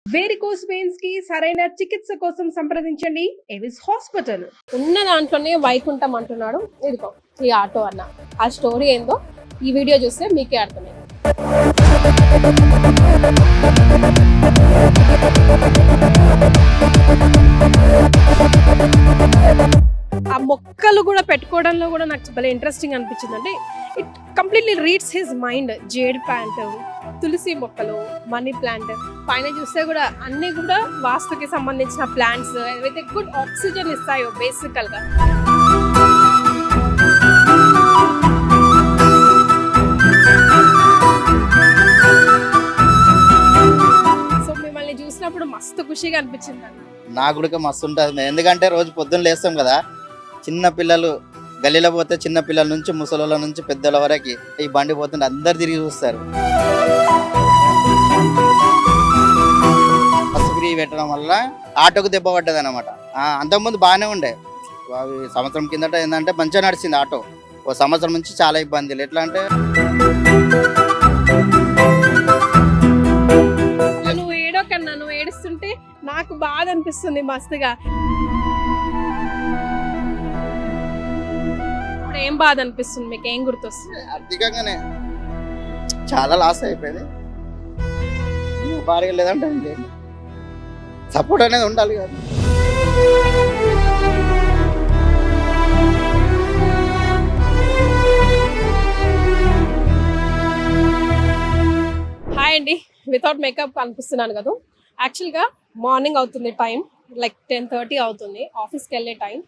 Varicose veins కి సరైన చికిత్స కోసం సంప్రదించండి ఎవిస్ హాస్పిటల్. ఉన్న దాంట్లోనే వైకుంఠం అంటున్నాడు. ఇదిగో ఈ ఆటో అన్న. ఆ స్టోరీ ఏందో ఈ వీడియో చూస్తే మీకే అర్థమైంది. ఆ మొక్కలు కూడా పెట్టుకోవడంలో కూడా నాకు భలే ఇంట్రెస్టింగ్ అనిపించింది. అంటే it completely reads his mind. Jade plant, తులసి మొక్కలు, మనీ ప్లాంట్, పైన చూస్తే కూడా అన్ని కూడా వాస్తుకి సంబంధించిన ప్లాంట్స్ ఏవైతే గుడ్ ఆక్సిజన్ ఇస్తాయో బేసికల్ గా. సో మిమ్మల్ని చూసినప్పుడు మస్తు ఖుషిగా అనిపించింది అన్న. నాకు కూడా మస్తు ఉంటుంది. ఎందుకంటే రోజు పొద్దున్న లేస్తాం కదా, చిన్న పిల్లలు గల్లీలో పోతే చిన్న పిల్లల నుంచి ముసలోళ్ళ నుంచి పెద్దల వరకు ఈ బండి పోతుంటే అందరు తిరిగి చూస్తారు. బస్సు ఫ్రీ పెట్టడం వల్ల ఆటోకు దెబ్బ పడ్డది అనమాట. అంతకుముందు బాగానే ఉండే, సంవత్సరం కిందట ఏంటంటే మంచిగా నడిచింది ఆటో. ఓ సంవత్సరం నుంచి చాలా ఇబ్బందులు. ఎట్లా అంటే నువ్వు ఏడోకన్నా, నువ్వు ఏడుస్తుంటే నాకు బాధ అనిపిస్తుంది మస్తుగా. ఇప్పుడు ఏం బాధ అనిపిస్తుంది, మీకు ఏం గుర్తొస్తుంది? ఆర్థికంగానే చాలా లాస్ అయిపోయింది. భారీగా లేదంటే సపోర్ట్ అనేది ఉండాలి కదా. హాయ్ అండి, వితౌట్ మేకప్ కనిపిస్తున్నాను కదా. యాక్చువల్గా మార్నింగ్ అవుతుంది, టైం లైక్ 10:30 అవుతుంది, ఆఫీస్కి వెళ్ళే టైం.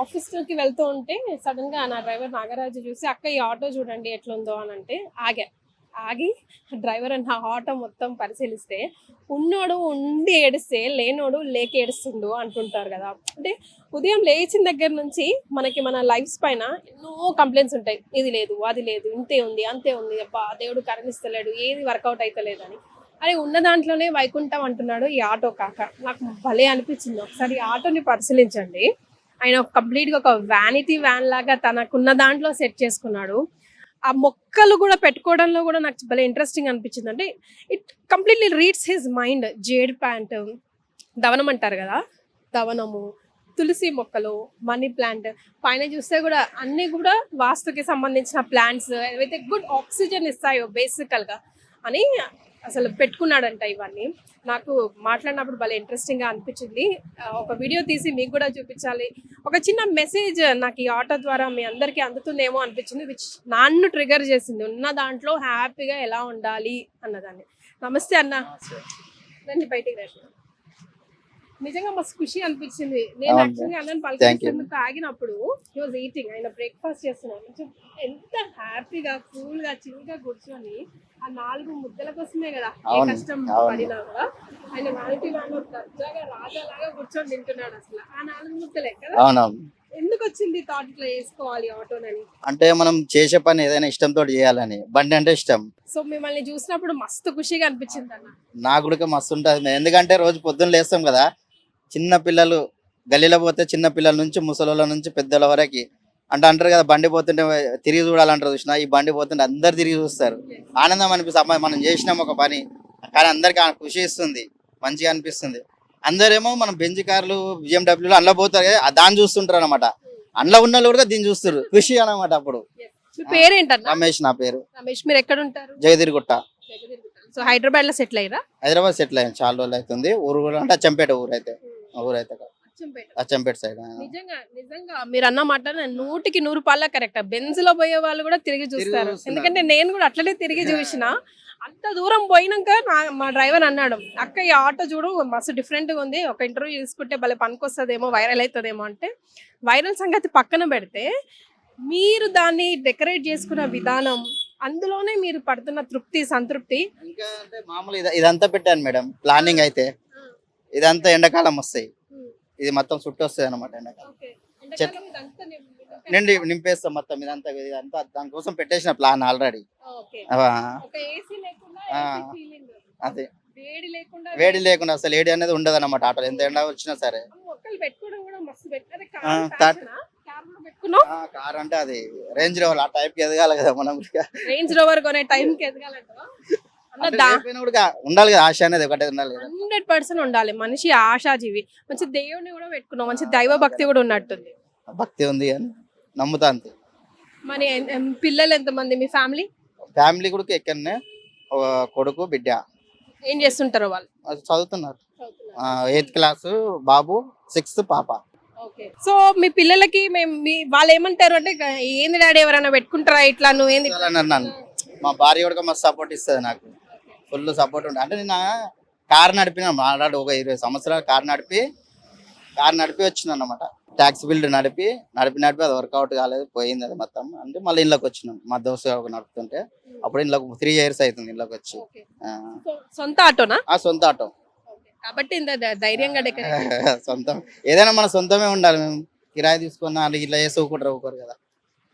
ఆఫీస్కి వెళ్తూ ఉంటే సడన్గా నా డ్రైవర్ నాగరాజు చూసి అక్క ఈ ఆటో చూడండి ఎట్లుందో అని అంటే ఆగి డ్రైవర్ అని ఆ ఆటో మొత్తం పరిశీలిస్తే ఉన్నోడు ఉండి ఏడిస్తే లేనోడు లేక ఏడుస్తుండు అంటుంటారు కదా. అంటే ఉదయం లేచిన దగ్గర నుంచి మనకి మన లైఫ్స్ పైన ఎన్నో కంప్లైంట్స్ ఉంటాయి. ఇది లేదు, అది లేదు, ఇంతే ఉంది, అంతే ఉంది, అబ్బా దేవుడు కరుణిస్తలేడు, ఏది వర్కౌట్ అవుతలేదు అని. అది ఉన్న దాంట్లోనే వైకుంఠం అంటున్నాడు ఈ ఆటో కాక. నాకు భలే అనిపించింది. ఒకసారి ఈ ఆటోని పరిశీలించండి. ఆయన కంప్లీట్గా ఒక వ్యానిటీ వ్యాన్ లాగా తనకున్న దాంట్లో సెట్ చేసుకున్నాడు. ఆ మొక్కలు కూడా పెట్టుకోవడంలో కూడా నాకు భలే ఇంట్రెస్టింగ్ అనిపించింది. అంటే it completely reads his mind. Jade plant, దవనం అంటారు కదా, దవనము, తులసి మొక్కలు, మనీ ప్లాంట్, పైన చూస్తే కూడా అన్ని కూడా వాస్తుకి సంబంధించిన ప్లాంట్స్ ఏవైతే గుడ్ ఆక్సిజన్ ఇస్తాయో బేసికల్గా అని అసలు పెట్టుకున్నాడంట. ఇవన్నీ నాకు మాట్లాడినప్పుడు భలే ఇంట్రెస్టింగ్గా అనిపించింది. ఒక వీడియో తీసి మీకు కూడా చూపించాలి. ఒక చిన్న మెసేజ్ నాకు ఈ ఆటో ద్వారా మీ అందరికీ అందుతుందేమో అనిపించింది, విచ్ నన్ను ట్రిగర్ చేసింది. ఉన్న దాంట్లో హ్యాపీగా ఎలా ఉండాలి అన్నదాన్ని. నమస్తే అన్న, రండి బయటికి రండి. నిజంగా మస్తు ఖుషి అనిపించింది. నేను యాక్చువల్గా అన్నని పలకరించేందుకు ఆగినప్పుడు హీ వాజ్ ఈటింగ్, ఆయన బ్రేక్ఫాస్ట్ చేస్తున్నాను. ఎంత హ్యాపీగా కూల్గా చిల్గా కూర్చొని ఆ 4 ముద్దల కోసమే కదా ఏ కష్టం పడినా కూడా ఆయన వాలిటీ వాళ్ళు దర్జాగా రాజాలాగా కూర్చొని తింటున్నాడు. అసలు ఆ 4 ముద్దలే కదా. ఎందుకు వచ్చింది థాట్ ఇట్లా వేసుకోవాలి ఆటోనని? అంటే మనం చేసే పని ఏదైనా ఇష్టంతో చేయాలని, బండి అంటే ఇష్టం. సో మిమ్మల్ని చూసినప్పుడు మస్తు ఖుషిగా అనిపించింది అన్న. నాకు కూడా మస్తు ఉంటుంది. ఎందుకంటే రోజు పొద్దున్న లేస్తాం కదా, చిన్న పిల్లలు గల్లీలో పోతే చిన్న పిల్లల నుంచి ముసలోళ్ళ నుంచి పెద్దల వరకు అంటే అంటారు కదా, బండి పోతుంటే తిరిగి చూడాలంటారు. చూసినా ఈ బండి పోతుంటే అందరు తిరిగి చూస్తారు. ఆనందం అనిపిస్తుంది. మనం చేసినాం ఒక పని కానీ అందరికి ఖుషి ఇస్తుంది, మంచిగా అనిపిస్తుంది. అందరేమో మనం బెంజ్ కార్లు BMW అందులో పోతారు, దాన్ని చూస్తుంటారు అనమాట. అందులో ఉన్న వాళ్ళు కూడా దీన్ని చూస్తారు, ఖుషి అనమాట. అప్పుడు పేరేంటన్నా? రమేష్ నా పేరు. రమేష్, మీరు ఎక్కడ ఉంటారు? జగదిరిగుట్ట. సో హైదరాబాద్ లో సెటిల్ అయ్యారా? హైదరాబాద్ సెటిల్ అయ్యాను, చాలా రోజులు అవుతుంది. ఊరు కూడా అంటే అచ్చంపేట ఊరైతే అచ్చంపేట సైడ్. నిజంగా మీరు అన్న మాట 100కి 100 కరెక్ట్. బెంజ్ లో పోయే వాళ్ళు కూడా తిరిగి చూస్తారు. ఎందుకంటే నేను కూడా అట్లనే తిరిగి చూసిన. అంత దూరం పోయినాక మా డ్రైవర్ అన్నాడు, అక్క ఈ ఆటో చూడు మస్తు డిఫరెంట్గా ఉంది, ఒక ఇంటర్వ్యూ తీసుకుంటే భలే పనికొస్తుందేమో, వైరల్ అవుతుందేమో అంటే. వైరల్ సంగతి పక్కన పెడితే మీరు దాన్ని డెకరేట్ చేసుకున్న విధానం, అందులోనే మీరు పడుతున్న తృప్తి సంతృప్తి. ఇంకా అంటే మామూలు ఇదంతా పెట్టాను మేడం. ప్లానింగ్ అయితే ఇదంతా ఎండాకాలం వస్తాయి, ఇది మొత్తం చుట్టూ వస్తుంది అనమాట. ఎండాకాలం నింపేస్తాం మొత్తం. ఇదంతా దానికోసం పెట్టేసిన ప్లాన్ ఆల్రెడీ. అదే వేడి లేకుండా అసలు ఏడి అనేది ఉండదు అనమాట ఆటోలో, ఎంత ఎండ వచ్చినా సరే. కార్ అంటే అది రేంజ్ రోవర్ ఆ టైప్ కి ఎదగాలి కదా మనం. రేంజ్ రోవర్ కొనే టైం కి ఎదగాలంట. అంటే లేకపోయినా కూడా ఉండాలి కదా, ఆశ అనేది ఒకటే ఉండాలి కదా. 100% ఉండాలి. మనిషి ఆశాజీవి. మంచి దేవుడిని కూడా పెట్టుకున్నాం, మంచి దైవ భక్తి కూడా ఉన్నట్టుంది. భక్తి ఉంది అని నమ్ముతా అంతే. మరి పిల్లలు ఎంతమంది మీ ఫ్యామిలీ? ఫ్యామిలీ కూడా ఎక్కడనే కొడుకు బిడ్డ ఏం చేస్తుంటారు వాళ్ళు? అది చదువుతున్నారు. 8th క్లాస్ బాబు, 6th పాప. ఓకే. సో మీ పిల్లలకి వాళ్ళు ఏమంటారు అంటే ఏంది డాడీ ఎవరైనా పెట్టుకుంటారా ఇట్లా నువ్వేంది అన్నాను. మా భార్య కూడా మస్తు సపోర్ట్ ఇస్తుంది నాకు, ఫుల్ సపోర్ట్ ఉంటుంది. అంటే నేను కార్ నడిపిన మాట్లాడు ఒక 20 సంవత్సరాలు కార్ నడిపి వచ్చిన అన్నమాట. ట్యాక్సీ బిల్డ్ నడిపి అది వర్కౌట్ కాలేదు, పోయింది అది మొత్తం. అంటే మళ్ళీ ఇళ్ళకి వచ్చినాం, మా దోస్తు ఒక నడుపుతుంటే. అప్పుడు ఇళ్ళకి 3 years అవుతుంది ఇళ్ళకి వచ్చి. సొంత ఆటోనా? సొంత ఆటో కాబట్టి ఇంత ధైర్యంగా సొంతం ఏదైనా మన సొంతమే ఉండాలి. మేము కిరాయి తీసుకున్నా ఇట్లా వేసుకోకూడరు కదా.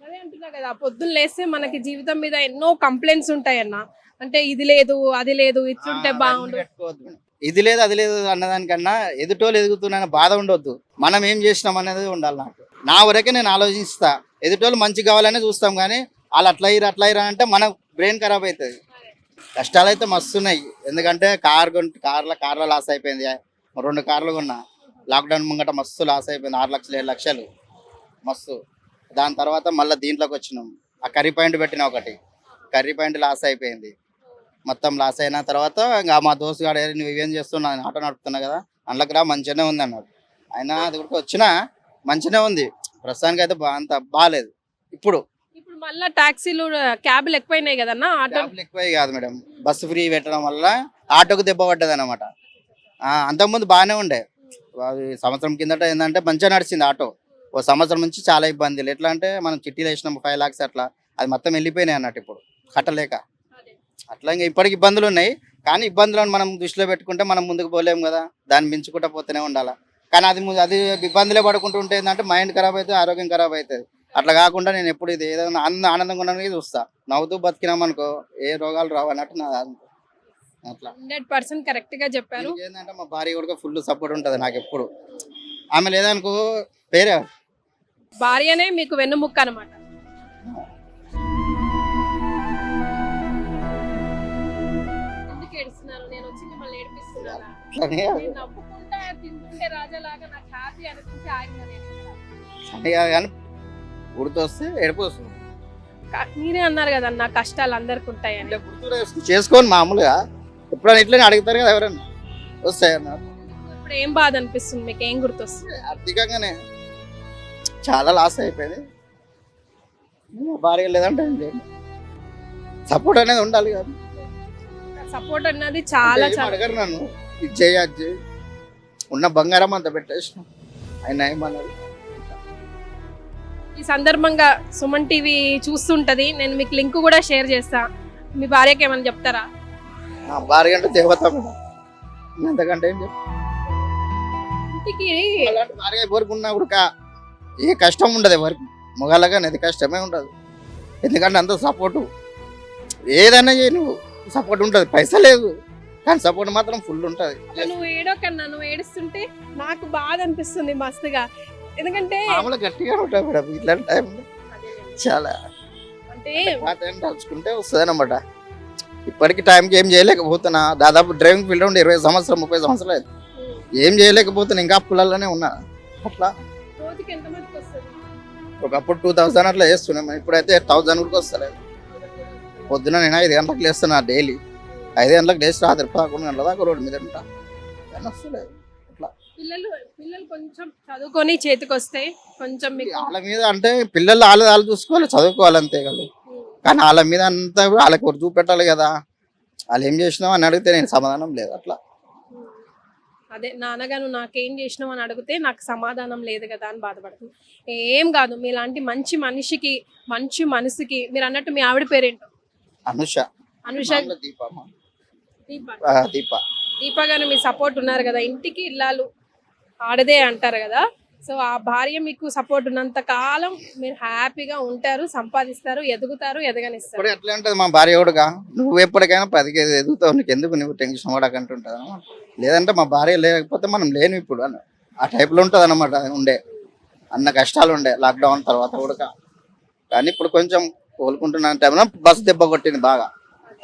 అదే అంటున్నా కదా, పొద్దున్న లేస్తే మనకి జీవితం మీద ఎన్నో కంప్లైంట్స్ ఉంటాయన్న. అంటే ఇది లేదు అది లేదు ఇట్లుంటే బాగుండు, ఇది లేదు అది లేదు అన్నదానికన్నా ఎదుటోళ్ళు ఎదుగుతున్న బాధ ఉండొద్దు. మనం ఏం చేసినాం అనేది ఉండాలి. నా వరకే నేను ఆలోచిస్తా. ఎదుటోళ్ళు మంచి కావాలనే చూస్తాం, కానీ వాళ్ళు అట్లా అయ్యారు అంటే మన బ్రెయిన్ ఖరాబ్ అవుతుంది. కష్టాలు అయితే మస్తున్నాయి. ఎందుకంటే కార్లో లాస్ అయిపోయింది. 2 కార్లు కొన్నా, లాక్డౌన్ ముంగట మస్తు లాస్ అయిపోయింది. 6 లక్షలు 7 లక్షలు మస్తు. దాని తర్వాత మళ్ళీ దీంట్లోకి వచ్చినాం. ఆ కర్రీ పాయింట్ పెట్టిన ఒకటి, కర్రీ పాయింట్ లాస్ అయిపోయింది. మొత్తం లాస్ అయిన తర్వాత ఇంకా మా దోస్తు గారు నువ్వు ఇవేం చేస్తున్నా, ఆటో నడుపుతున్నా కదా, అందులోకి రా మంచిగానే ఉంది అన్నాడు. అయినా అది కూడా వచ్చినా మంచిగానే ఉంది. ప్రస్తుతానికి అయితే అంత బాగాలేదు. ఇప్పుడు మళ్ళీ టాక్సీలు క్యాబ్లు ఎక్కువైనాయి కదన్నా. క్యాబ్లు ఎక్కువ కాదు మేడం, బస్సు ఫ్రీ పెట్టడం వల్ల ఆటోకు దెబ్బ పడ్డది అనమాట. అంతకుముందు బాగానే ఉండే. సంవత్సరం కిందట ఏంటంటే మంచిగా నడిచింది ఆటో. ఓ సంవత్సరం నుంచి చాలా ఇబ్బందులు. ఎట్లా అంటే మనం చిట్టీలు వేసినాం 5 lakhs అట్లా, అది మొత్తం వెళ్ళిపోయినాయి అన్నట్టు ఇప్పుడు కట్టలేక. అట్లా ఇంకా ఇప్పటికి ఇబ్బందులు ఉన్నాయి. కానీ ఇబ్బందులను మనం దృష్టిలో పెట్టుకుంటే మనం ముందుకు పోలేము కదా, దాన్ని మించుకుంటూ పోతూనే ఉండాలి. కానీ అది ఇబ్బందులే పడుకుంటూ ఉంటే ఏంటంటే మైండ్ ఖరాబ్ అవుతుంది, ఆరోగ్యం ఖరాబ్ అవుతుంది. అట్లా కాకుండా నేను ఎప్పుడు ఇది ఏదైనా ఆనందంగా ఉండడానికి చూస్తా. నవ్వుతూ బతికినాం అనుకో ఏ రోగాలు రావు అన్నట్టు నా అట్లా. 100% కరెక్ట్ గా చెప్పారు. ఏంటంటే మా భార్య కూడా ఫుల్ సపోర్ట్ ఉంటుంది నాకు ఎప్పుడు. ఆమె లేదనుకో పేరే భార్యనే మీకు వెన్నుముక్క అనమాట. ఎందుకు ఏడుస్తున్నారు? నేను వచ్చి మిమ్మల్ని ఏడిపిస్తున్నానా? నేను నవ్వుకుంటా తింటుంటే రాజాలాగా నాకు హ్యాపీ అనిపించి ఆగిన గుర్తొస్తే ఏడుపు వస్తుంది. మీరే అన్నారు కదా నా కష్టాలు అందరికి ఉంటాయని. చేసుకోని మామూలుగా ఎప్పుడైనా ఇట్లా అడుగుతారు కదా ఎవరైనా, వస్తాయి అన్నారు. ఇప్పుడు ఏం బాధ అనిపిస్తుంది మీకు? ఏం గుర్తొస్తుంది? ఆర్థికంగానే చాలా లాస్ అయిపోయింది. భార్య లేదంటే సపోర్ట్ అనేది ఉండాలి కదా. సపోర్ట్ అన్నది చాలా అడగరు నన్ను, ఇది చేయొచ్చు. ఉన్న బంగారం అంతా పెట్టేసిన ఆయన ఏమన్నారు. ఈ సందర్భంగా సుమన్ టీవీ చూస్తుంటది, నేను మీకు లింక్ కూడా షేర్ చేస్తా. మీ భార్యకి ఏమైనా చెప్తారా? నా భార్య అంటే దేవత, ఎంతకంటే ఏం ఇంటికి భార్య ఎవరికి ఉన్నా కూడా ఏ కష్టం ఉండదు ఎవరికి, మొగాళ్ళగా అది కష్టమే ఉండదు. ఎందుకంటే అంత సపోర్టు ఏదైనా నువ్వు సపోర్ట్ ఉంటుంది. పైసా లేదు కానీ సపోర్ట్ మాత్రం ఫుల్ ఉంటుంది. నువ్వు ఏడోకన్నా, నువ్వు ఏడుస్తుంటే నాకు బాధ అనిపిస్తుంది మస్తుగా. ఎందుకంటే గట్టిగా ఉంటాయి మేడం ఇట్లాంటి టైంలో. చాలా అంటే తలుచుకుంటే వస్తుంది అనమాట. ఇప్పటికి టైంకి ఏం చేయలేకపోతున్నా. దాదాపు డ్రైవింగ్ ఫీల్డ్ ఉండి 20 సంవత్సరాలు 30 సంవత్సరాలు అయితే ఏం చేయలేకపోతున్నా. ఇంకా అప్పులలోనే ఉన్నా. అట్లా ఒకప్పుడు 2000 అట్లా వేస్తున్నాం, ఇప్పుడైతే 1000 కూడా వస్తలేదు. పొద్దున నేను 5 గంటలకు లేస్తున్నా డైలీ. 5 గంటలకు లేచి రాత్రి 11 గంటల దాకా రోడ్డు మీద ఉంటా. వస్తలేదు. పిల్లలు కొంచెం చదువుకొని చేతికి వస్తే కొంచెం వాళ్ళ మీద అంటే పిల్లలు వాళ్ళు చూసుకోవాలి, చదువుకోవాలి అంతే కదా. కానీ వాళ్ళ మీద అంతా వాళ్ళకి ఒకటి చూపెట్టాలి కదా. వాళ్ళు ఏం చేసినావు అని అడిగితే నేను సమాధానం లేదు. అట్లా అదే నాన్నగా నువ్వు నాకేం చేసినావు అని అడిగితే నాకు సమాధానం లేదు కదా అని బాధపడుతుంది. ఏం కాదు, మీలాంటి మంచి మనిషికి మంచి మనసుకి, మీరు అన్నట్టు మీ ఆవిడ పేరేంటో? అనుష. దీప గారు మీ సపోర్ట్ ఉన్నారు కదా. ఇంటికి ఇల్లాలు ఆడదే అంటారు కదా. సో ఆ భార్య మీకు సపోర్ట్ ఉన్నంత కాలం మీరు హ్యాపీగా ఉంటారు, సంపాదిస్తారు, ఎదుగుతారు, ఎదగనిస్తారు. ఎట్లా ఉంటుంది మా భార్య కూడా, నువ్వు ఎప్పటికైనా 10 ఎదుగుతావు, నీకు ఎందుకు నువ్వు టెన్షన్ పడకంటుంటుంది అనమాట. లేదంటే మా భార్య లేకపోతే మనం లేను ఇప్పుడు అని ఆ టైప్లో ఉంటుంది అనమాట. ఉండే అన్న కష్టాలు ఉండే లాక్డౌన్ తర్వాత కూడా. కానీ ఇప్పుడు కొంచెం కోలుకుంటున్న టైంలో బస్సు దెబ్బ కొట్టింది బాగా.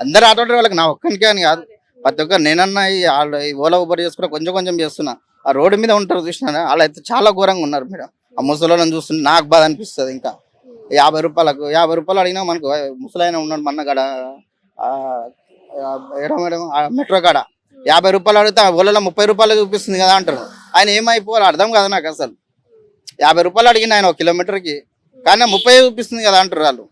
అందరు ఆటో డ్రైవర్లకు నా ఒక్కనికే అని కాదు, ప్రతి ఒక్కరు నేనన్నా ఈ ఓలా ఊబర్ చేసుకున్నా కొంచెం కొంచెం చేస్తున్నా. ఆ రోడ్డు మీద ఉంటారు చూసినా వాళ్ళు అయితే చాలా ఘోరంగా ఉన్నారు మేడం. ఆ ముసలోళ్ళని చూస్తుంటే నాకు బాధ అనిపిస్తుంది. ఇంకా 50 రూపాయలు అడిగినా మనకు ముసలైన ఉన్నాడు మన్నగడ ఏడో మేడం మెట్రో కాడ 50 రూపాయలు అడిగితే ఓలలో 30 రూపాయలు చూపిస్తుంది కదా అంటారు. ఆయన ఏమైపోవాలి అర్థం కాదు నాకు అసలు. 50 రూపాయలు అడిగిన ఆయన 1 కిలోమీటర్కి, కానీ 30 చూపిస్తుంది కదా అంటారు వాళ్ళు.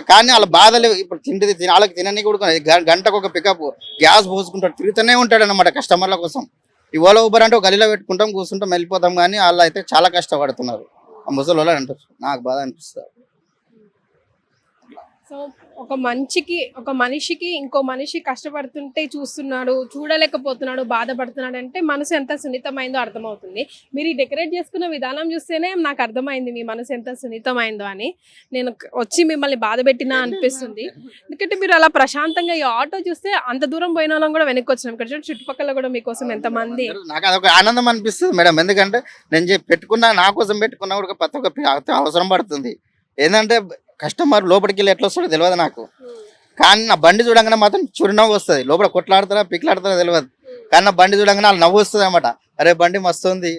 కానీ వాళ్ళ బాధలు ఇప్పుడు వాళ్ళకి తినని కూడా గంటకు ఒక పికప్ గ్యాస్ పోసుకుంటాడు తిరుగుతూనే ఉంటాడు అన్నమాట కస్టమర్ల కోసం. ఈ ఓలా ఊబర్ అంటే ఒక గదిలో పెట్టుకుంటాం కూర్చుంటాం వెళ్ళిపోతాం, కానీ వాళ్ళు అయితే చాలా కష్టపడుతున్నారు ఆ ముసలి వాళ్ళు అంటారు. నాకు బాధ అనిపిస్తుంది. సో ఒక మనిషికి ఇంకో మనిషి కష్టపడుతుంటే చూస్తున్నాడు, చూడలేకపోతున్నాడు, బాధపడుతున్నాడు అంటే మనసు ఎంత సున్నితమైందో అర్థమవుతుంది. మీరు ఈ డెకరేట్ చేసుకున్న విధానం చూస్తేనే నాకు అర్థమైంది మీ మనసు ఎంత సున్నితమైందో అని. నేను వచ్చి మిమ్మల్ని బాధ పెట్టినా అనిపిస్తుంది. ఎందుకంటే మీరు అలా ప్రశాంతంగా ఈ ఆటో చూస్తే అంత దూరం పోయిన వాళ్ళం కూడా వెనక్కి వచ్చినాం. ఇక్కడ చుట్టుపక్కల కూడా మీకోసం ఎంతమంది. నాకు అదొక ఆనందం అనిపిస్తుంది మేడం. ఎందుకంటే నేను పెట్టుకున్నా నా కోసం పెట్టుకున్నా కూడా ప్రతి ఒక్క అవసరం పడుతుంది. ఏంటంటే కస్టమర్ లోపలికి వెళ్ళి ఎట్లా వస్తాడో తెలియదు నాకు, కానీ నా బండి చూడంగానే మాత్రం చిరునవ్వు వస్తుంది. లోపల కొట్లాడతారా పిక్లాడతారా తెలియదు, కానీ నా బండి చూడంగానే వాళ్ళు నవ్వు వస్తుంది అనమాట. అరే బండి మస్తు ఉంది,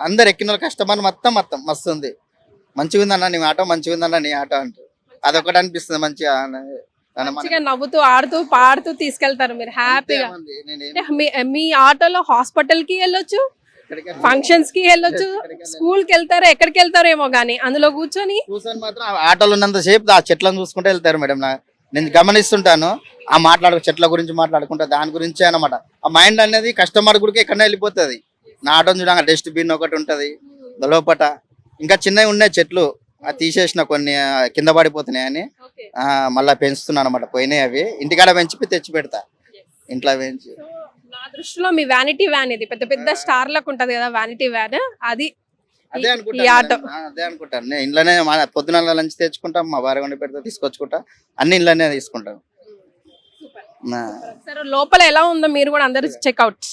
అందరు ఎక్కిన కస్టమర్ మొత్తం మస్తు ఉంది, మంచిగా ఉందన్న నీ ఆటో, మంచిగా ఉందన్న నీ ఆటో అంటూ అదొకటి అనిపిస్తుంది. మంచిగా నవ్వుతూ ఆడుతూ పాడుతూ తీసుకెళ్తారు మీరు హ్యాపీగా. మీ ఆటోలో హాస్పిటల్ కి వెళ్ళొచ్చు, ఫంక్షన్స్ కి వెళ్ళొచ్చు, స్కూల్ కి వెళ్తారు, ఎక్కడికి వెళ్తారేమో కానీ అందులో కూర్చొని మాత్రం ఆటోలో ఉన్నంత సేపు ఆ చెట్లను చూసుకుంటూ వెళ్తారు మేడం. నేను గమనిస్తుంటాను ఆ చెట్ల గురించి మాట్లాడుకుంటా దాని గురించి అనమాట. ఆ మైండ్ అనేది కస్టమర్ గుడికి ఎక్కడనే వెళ్ళిపోతుంది. నా ఆటోని చూడంగా డస్ట్ బిన్ ఒకటి ఉంటది లోపట, ఇంకా చిన్నవి ఉన్నాయి చెట్లు అది తీసేసిన కొన్ని కింద పడిపోతున్నాయి అని మళ్ళీ పెంచుతున్నాను అనమాట. పోయినాయి అవి ఇంటికాడ పెంచి తెచ్చి పెడతా ఇంట్లో పెంచి. నా దృష్టిలో మీ వ్యానిటీ వ్యాన్ ఇది పెద్ద పెద్ద స్టార్లకు ఉంటది కదా వ్యానిటీ వ్యాన్, అది అదే అనుకుంటాను. నేను ఇంట్లోనే పొద్దున లంచ్ తెచ్చుకుంటాం, మా భార్య వండి పెడితే తీసుకొచ్చుకుంటా, అన్ని ఇంట్లోనే తీసుకుంటాను. సరే లోపల ఎలా ఉందో మీరు కూడా అందరూ చెక్అవుట్.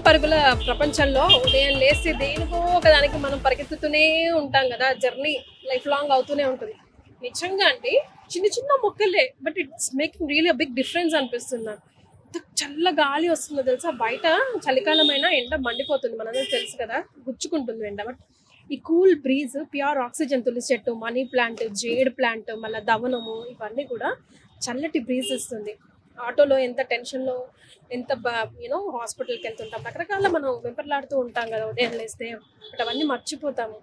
పరుగుల ప్రపంచంలో ఉదయం లేస్తే దేనికో ఒకదానికి మనం పరిగెత్తుతూనే ఉంటాం కదా. జర్నీ లైఫ్ లాంగ్ అవుతూనే ఉంటుంది. నిజంగా అంటే చిన్న చిన్న మొక్కలే, but it's making really a big difference అనిపిస్తుంది నాకు. చల్ల గాలి వస్తుందో తెలుసా, బయట చలికాలమైన ఎండ మండిపోతుంది, మనందరికి తెలుసు కదా, గుచ్చుకుంటుంది ఎండ. బట్ ఈ కూల్ బ్రీజ్, ప్యూర్ ఆక్సిజన్, తులసి చెట్టు, మనీ ప్లాంట్, జేడ్ ప్లాంట్, మళ్ళీ దవనము, ఇవన్నీ కూడా చల్లటి బ్రీజ్ ఇస్తుంది. ఆటోలో ఎంత టెన్షన్లో ఎంత హాస్పిటల్కి వెళ్తుంటాం, రకరకాల మనం వెంపర్లాడుతూ ఉంటాం కదా ఉదయం లేస్తే, బట్ అవన్నీ మర్చిపోతాము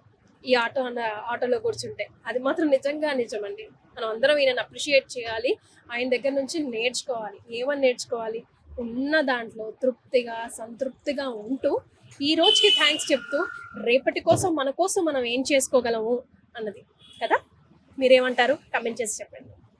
ఈ ఆటోలో కూర్చుంటే. అది మాత్రం నిజంగా నిజమండి. మనం అందరం ఈయనని అప్రిషియేట్ చేయాలి, ఆయన దగ్గర నుంచి నేర్చుకోవాలి. ఏమని నేర్చుకోవాలి? ఉన్న దాంట్లో తృప్తిగా సంతృప్తిగా ఉంటూ ఈ రోజుకి థ్యాంక్స్ చెప్తూ రేపటి కోసం మన కోసం మనం ఏం చేసుకోగలము అన్నది కదా. మీరేమంటారు? కమెంట్ చేసి చెప్పండి.